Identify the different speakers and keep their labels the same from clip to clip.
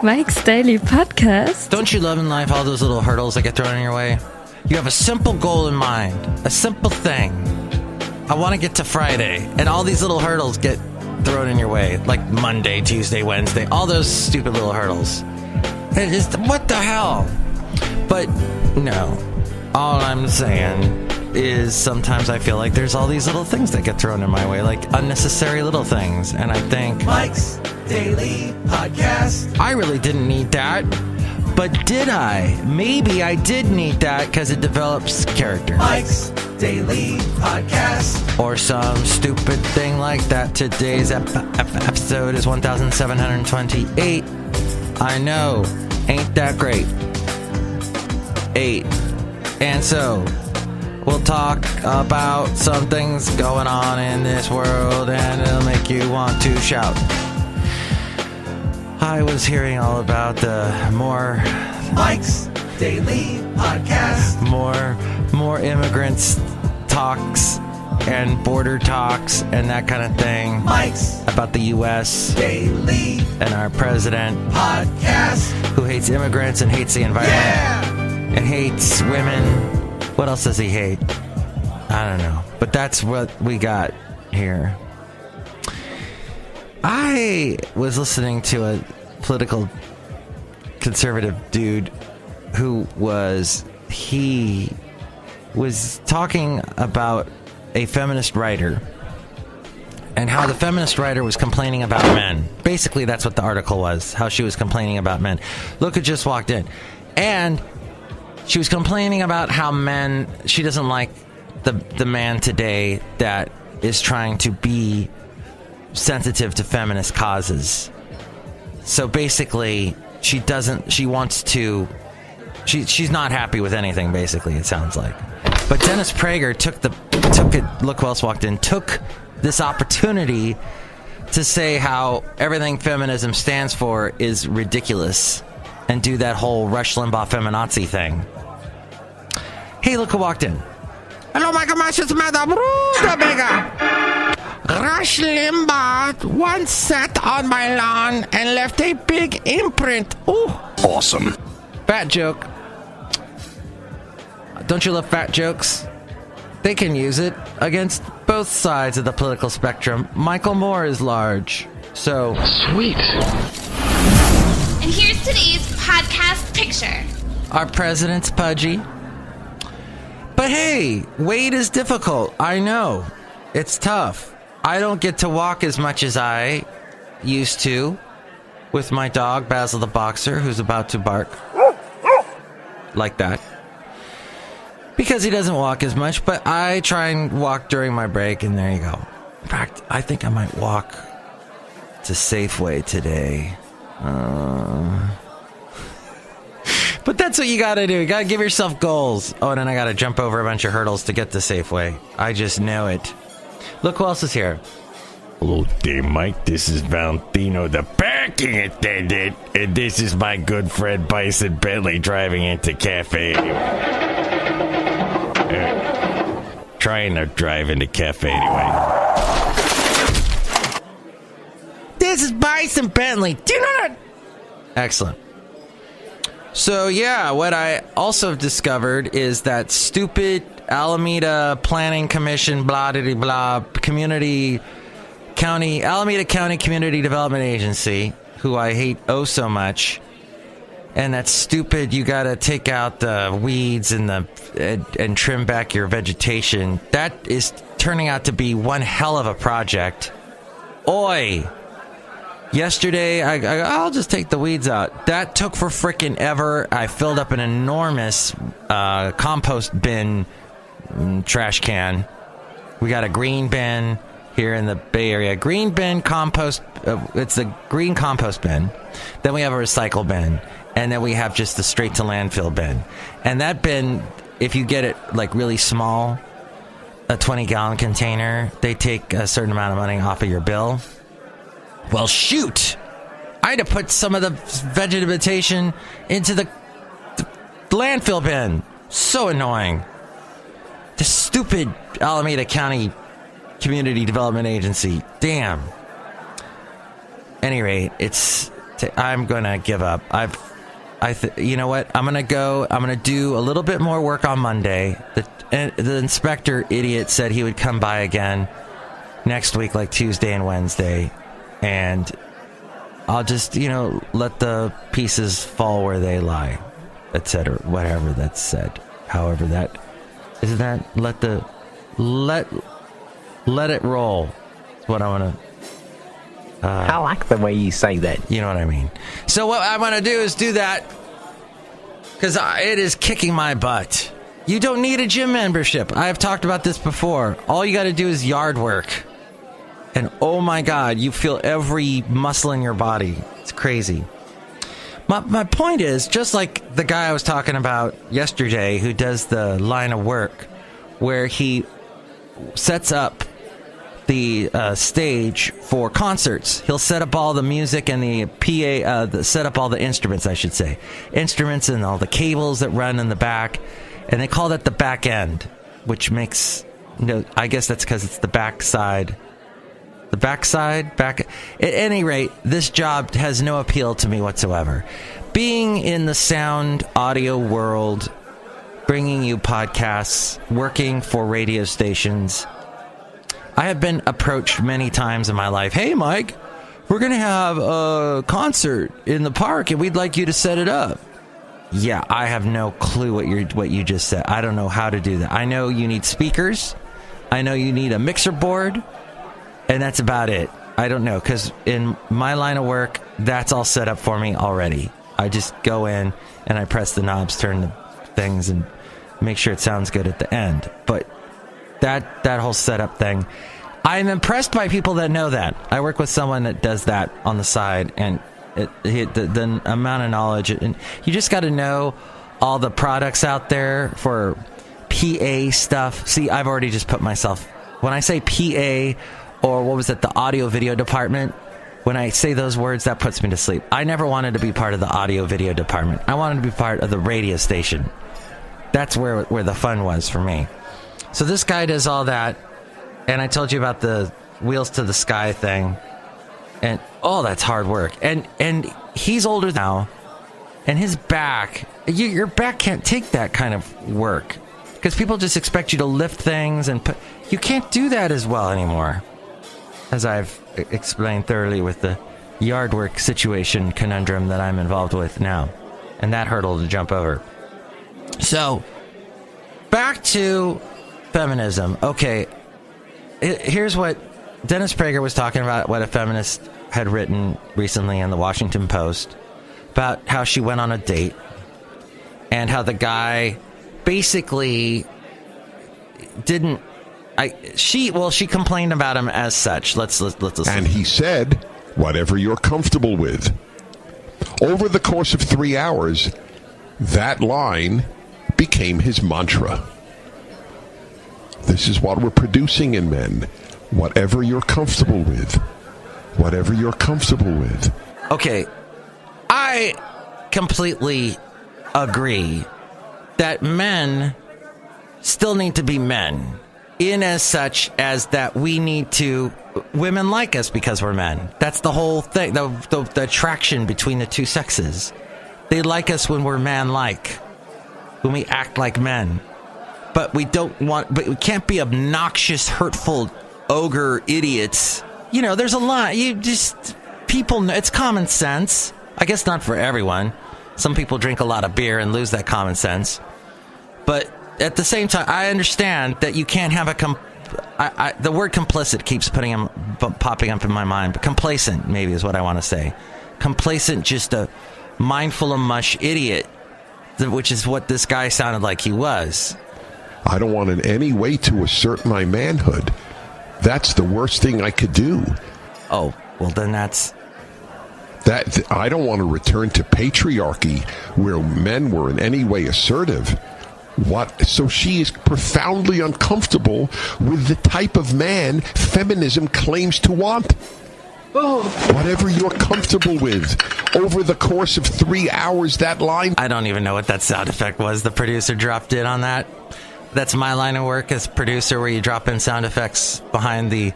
Speaker 1: Mike's Daily Podcast.
Speaker 2: Don't you love in life all those little hurdles that get thrown in your way? You have a simple goal in mind, a simple thing. I want to get to Friday, and all these little hurdles get thrown in your way, like Monday, Tuesday, Wednesday, all those stupid little hurdles. It is, what the hell? But no, all I'm saying is sometimes I feel like there's all these little things that get thrown in my way, like unnecessary little things, and I think,
Speaker 3: Mike's Daily Podcast.
Speaker 2: I really didn't need that, but did I? Maybe I did need that because it develops character.
Speaker 3: Mike's Daily Podcast.
Speaker 2: Or some stupid thing like that. Today's episode is 1728. I know, ain't that great? 8. And so, we'll talk about some things going on in this world, and it'll make you want to shout. I was hearing all about the more
Speaker 3: Mike's Daily Podcast.
Speaker 2: More immigrants talks and border talks and that kind of thing.
Speaker 3: Mike's
Speaker 2: about the U.S.
Speaker 3: Daily
Speaker 2: and our president
Speaker 3: Podcast,
Speaker 2: who hates immigrants and hates the environment and hates women. What else does he hate? I don't know. But that's what we got here. I was listening to a political conservative dude who was talking about a feminist writer and how the feminist writer was complaining about men. Basically, that's what the article was, how she was complaining about men. Look who just walked in. And she was complaining about how she doesn't like the man today that is trying to be sensitive to feminist causes. So basically, she's not happy with anything, basically, it sounds like. But Dennis Prager look who else walked in, took this opportunity to say how everything feminism stands for is ridiculous and do that whole Rush Limbaugh feminazi thing. Hey, look who walked in. Hello, Michael Myers, Madame Rootabega. Rush Limbaugh once sat on my lawn and left a big imprint. Ooh.
Speaker 4: Awesome.
Speaker 2: Fat joke. Don't you love fat jokes? They can use it against both sides of the political spectrum. Michael Moore is large, so...
Speaker 4: Sweet.
Speaker 5: And here's today's podcast picture.
Speaker 2: Our president's pudgy. But hey, weight is difficult. I know. It's tough. I don't get to walk as much as I used to with my dog, Basil the Boxer, who's about to bark. Like that. Because he doesn't walk as much, but I try and walk during my break, and there you go. In fact, I think I might walk to Safeway today. But that's what you gotta do. You gotta give yourself goals. Oh, and then I gotta jump over a bunch of hurdles to get to Safeway. I just know it. Look who else is here.
Speaker 4: Hello there, Mike. This is Valentino, the parking attendant. And this is my good friend Bison Bentley driving into Cafe. Trying to drive into Cafe anyway.
Speaker 2: This is Bison Bentley. Do you know that? Excellent. So, yeah, what I also discovered is that stupid Alameda Planning Commission, blah, blah, blah, Alameda County Community Development Agency, who I hate oh so much. And that stupid, you gotta take out the weeds and trim back your vegetation. That is turning out to be one hell of a project. Oi! Yesterday, I'll just take the weeds out. That took for frickin' ever. I filled up an enormous compost bin trash can. We got a green bin here in the Bay Area. Green bin compost. It's the green compost bin. Then we have a recycle bin. And then we have just the straight to landfill bin. And that bin, if you get it like really small, a 20-gallon container, they take a certain amount of money off of your bill. Well, shoot! I had to put some of the vegetation into the landfill bin. So annoying. The stupid Alameda County Community Development Agency. Damn. At any rate, it's I'm gonna give up. You know what? I'm gonna do a little bit more work on Monday. The inspector idiot said he would come by again next week, like Tuesday and Wednesday, and I'll just, let the pieces fall where they lie, etc. Whatever that's said. However that isn't that let it roll. That's what I want to.
Speaker 6: I like the way you say that.
Speaker 2: You know what I mean? So what I want to do is do that because it is kicking my butt. You don't need a gym membership. I have talked about this before. All you got to do is yard work. And oh my God, you feel every muscle in your body. It's crazy. My point is, just like the guy I was talking about yesterday who does the line of work where he sets up the stage for concerts. He'll set up all the music and the PA, set up all the instruments, I should say. Instruments and all the cables that run in the back. And they call that the back end, which makes, I guess that's because it's the backside. At any rate, this job has no appeal to me whatsoever. Being in the sound audio world, bringing you podcasts, working for radio stations, I have been approached many times in my life. Hey, Mike, we're going to have a concert in the park and we'd like you to set it up. Yeah, I have no clue what you just said. I don't know how to do that. I know you need speakers. I know you need a mixer board. And that's about it. I don't know, because in my line of work, that's all set up for me already. I just go in and I press the knobs, turn the things, and make sure it sounds good at the end. But that whole setup thing, I'm impressed by people that know that. I work with someone that does that on the side, and the amount of knowledge, and you just got to know all the products out there for PA stuff. See, I've already just put myself, when I say PA, or what was it, the audio video department, when I say those words, that puts me to sleep. I never wanted to be part of the audio video department. I wanted to be part of the radio station. That's where the fun was for me. So this guy does all that, and I told you about the wheels to the sky thing, and that's hard work. And he's older now, and his back, your back can't take that kind of work, because people just expect you to lift things, and you can't do that as well anymore, as I've explained thoroughly with the yard work situation conundrum that I'm involved with now, and that hurdle to jump over. So, back to feminism. Okay, here's what Dennis Prager was talking about, what a feminist had written recently in the Washington Post about how she went on a date and how the guy basically didn't. She complained about him as such. Let's listen.
Speaker 7: And he said, whatever you're comfortable with. Over the course of 3 hours, that line became his mantra. This is what we're producing in men. Whatever you're comfortable with. Whatever you're comfortable with.
Speaker 2: Okay, I completely agree that men still need to be men. In as such as that we need to, women like us because we're men. That's the whole thing, the attraction between the two sexes. They like us when we're man-like, when we act like men. But we we can't be obnoxious, hurtful, ogre idiots. There's a lot. People know, it's common sense. I guess not for everyone. Some people drink a lot of beer and lose that common sense. But at the same time, I understand that you can't have the word complicit keeps popping up in my mind. But complacent, maybe, is what I want to say. Complacent, just a mindful of mush idiot, which is what this guy sounded like he was.
Speaker 7: I don't want in any way to assert my manhood. That's the worst thing I could do.
Speaker 2: Oh, well, then that's...
Speaker 7: I don't want to return to patriarchy where men were in any way assertive. What? So she is profoundly uncomfortable with the type of man feminism claims to want. Oh. Whatever you're comfortable with. Over the course of 3 hours, that line...
Speaker 2: I don't even know what that sound effect was. The producer dropped in on that. That's my line of work as producer, where you drop in sound effects behind the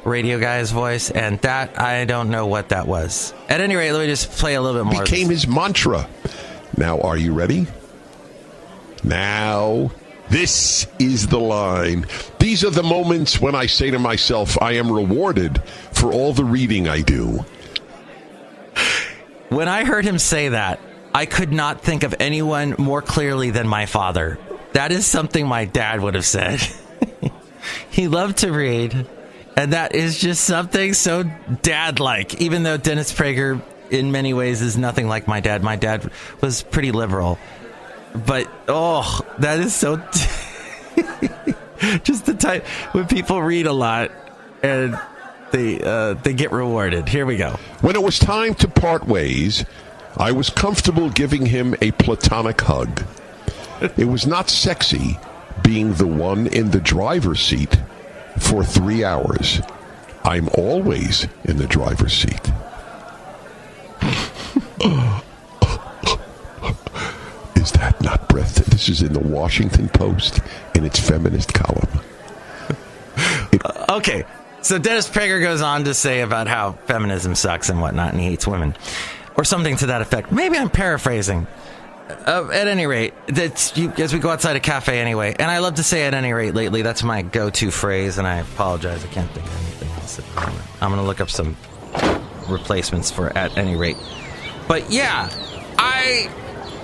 Speaker 2: radio guy's voice, and that, I don't know what that was. At any rate, let me just play a little bit more.
Speaker 7: Became his mantra. Now, are you ready? Now, this is the line. These are the moments when I say to myself, I am rewarded for all the reading I do.
Speaker 2: When I heard him say that, I could not think of anyone more clearly than my father. That is something my dad would have said. He loved to read, and that is just something so dad-like, even though Dennis Prager in many ways is nothing like my dad. My dad was pretty liberal. But, that is so... just the type when people read a lot and they get rewarded. Here we go.
Speaker 7: When it was time to part ways, I was comfortable giving him a platonic hug. It was not sexy being the one in the driver's seat for 3 hours. I'm always in the driver's seat. Is that not breathtaking? This is in the Washington Post in its feminist column.
Speaker 2: Okay, so Dennis Prager goes on to say about how feminism sucks and whatnot, and he hates women. Or something to that effect. Maybe I'm paraphrasing. At any rate, as we go outside a cafe anyway, and I love to say at any rate lately, that's my go-to phrase, and I apologize, I can't think of anything else at the moment. I'm going to look up some replacements for at any rate. But yeah,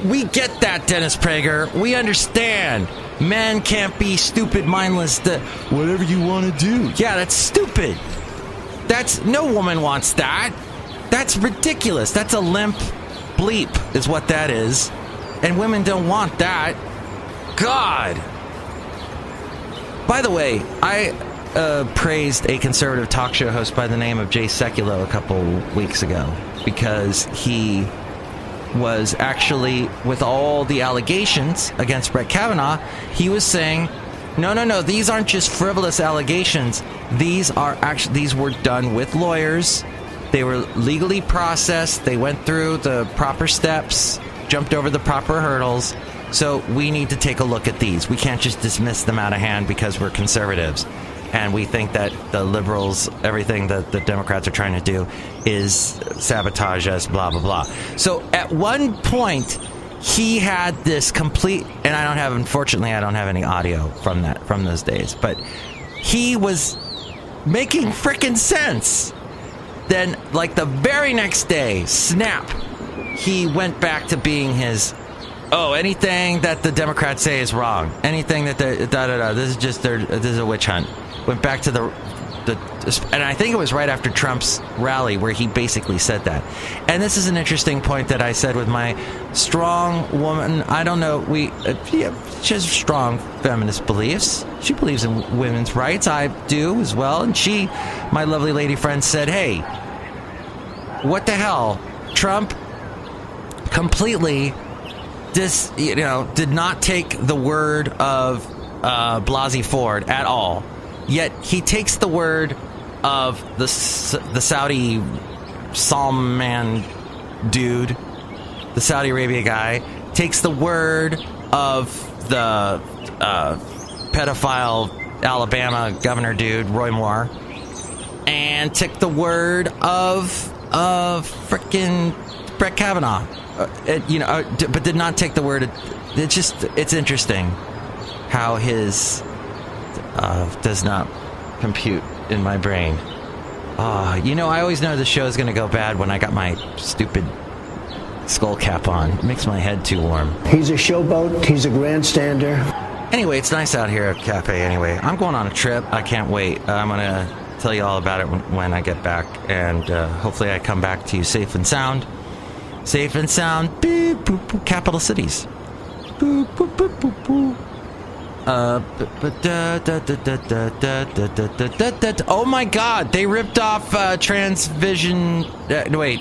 Speaker 2: we get that, Dennis Prager. We understand. Men can't be stupid, mindless, whatever you want to do. Yeah, that's stupid. No woman wants that. That's ridiculous. That's a limp bleep is what that is. And women don't want that. God. By the way, I praised a conservative talk show host by the name of Jay Sekulow a couple weeks ago because he was actually, with all the allegations against Brett Kavanaugh, he was saying, no, these aren't just frivolous allegations. These were done with lawyers. They were legally processed. They went through the proper steps, jumped over the proper hurdles. So we need to take a look at these. We can't just dismiss them out of hand because we're conservatives. And we think that the liberals, everything that the Democrats are trying to do is sabotage us, blah, blah, blah. So at one point, he had this complete, and unfortunately, I don't have any audio from those days, but he was making frickin' sense. Then, like the very next day, snap, he went back to being his, anything that the Democrats say is wrong. Anything that this is a witch hunt. Went back to and I think it was right after Trump's rally where he basically said that. And this is an interesting point that I said with my strong woman. I don't know. She has strong feminist beliefs. She believes in women's rights. I do as well. And my lovely lady friend, said, "Hey, what the hell? Trump completely did not take the word of Blasey Ford at all. Yet he takes the word of the Saudi Salman dude, the Saudi Arabia guy, takes the word of the pedophile Alabama governor dude, Roy Moore, and took the word of frickin' Brett Kavanaugh, but did not take the word. It's interesting how his does not compute in my brain. I always know the show is going to go bad when I got my stupid skull cap on. It makes my head too warm.
Speaker 8: He's a showboat. He's a grandstander.
Speaker 2: Anyway, it's nice out here at Cafe anyway. I'm going on a trip. I can't wait. I'm going to tell you all about it when I get back. And hopefully I come back to you safe and sound. Safe and sound. Beep, boop, boop, capital cities. Boop, boop, boop, boop, boop. Oh my God! They ripped off Transvision.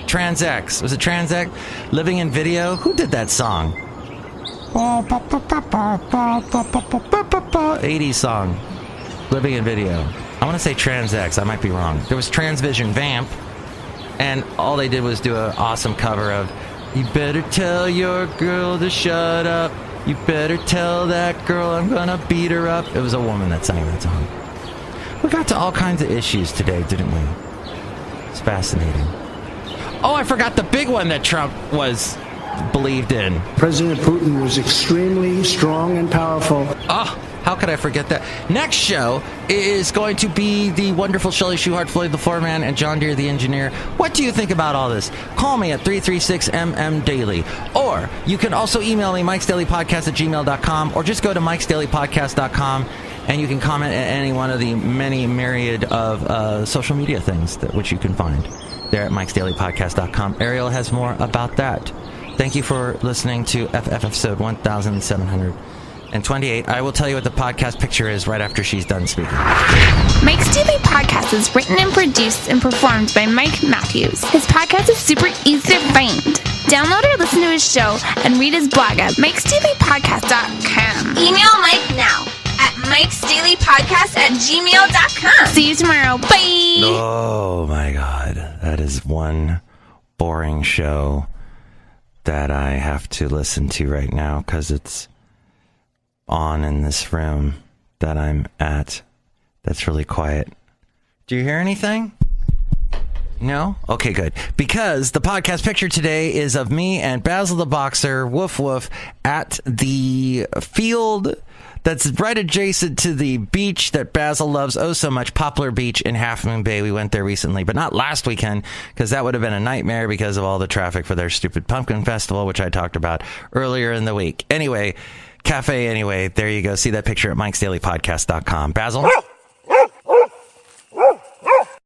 Speaker 2: Trans-X. Was it Trans-X? Living in Video. Who did that song? 80s song. Living in Video. I want to say Trans-X. I might be wrong. There was Transvision Vamp, and all they did was do an awesome cover of "You Better Tell Your Girl to Shut Up. You better tell that girl I'm gonna beat her up." It was a woman that sang that song. We got to all kinds of issues today, didn't we? It's fascinating. Oh, I forgot the big one that Trump was believed in.
Speaker 8: President Putin was extremely strong and powerful.
Speaker 2: Oh, how could I forget that? Next show is going to be the wonderful Chely Shoehart, Floyd the Floorman, and John Deere the engineer. What do you think about all this? Call me at 336-MM-DAILY. Or you can also email me, MIKEs-DAILY-PODCAST@gmail.com, or just go to MIKEs-DAILY-PODCAST.com, and you can comment at any one of the many myriad of social media things which you can find there at MIKEs-DAILY-PODCAST.com. Ariel has more about that. Thank you for listening to FF episode 1728. I will tell you what the podcast picture is right after she's done speaking.
Speaker 5: Mike's Daily Podcast is written and produced and performed by Mike Matthews. His podcast is super easy to find. Download or listen to his show and read his blog at MIKEs-DAILY-PODCAST.com. Email Mike now at MIKEs-DAILY-PODCAST@gmail.com. See you tomorrow. Bye.
Speaker 2: Oh my God. That is one boring show that I have to listen to right now because it's on in this room that I'm at. That's really quiet. Do you hear anything? No? Okay, good. Because the podcast picture today is of me and Basil the Boxer, woof woof, at the field that's right adjacent to the beach that Basil loves oh so much, Poplar Beach in Half Moon Bay. We went there recently, but not last weekend, because that would have been a nightmare because of all the traffic for their stupid pumpkin festival, which I talked about earlier in the week. Anyway, there you go. See that picture at MIKEs-DAILY-PODCAST.com. Basil?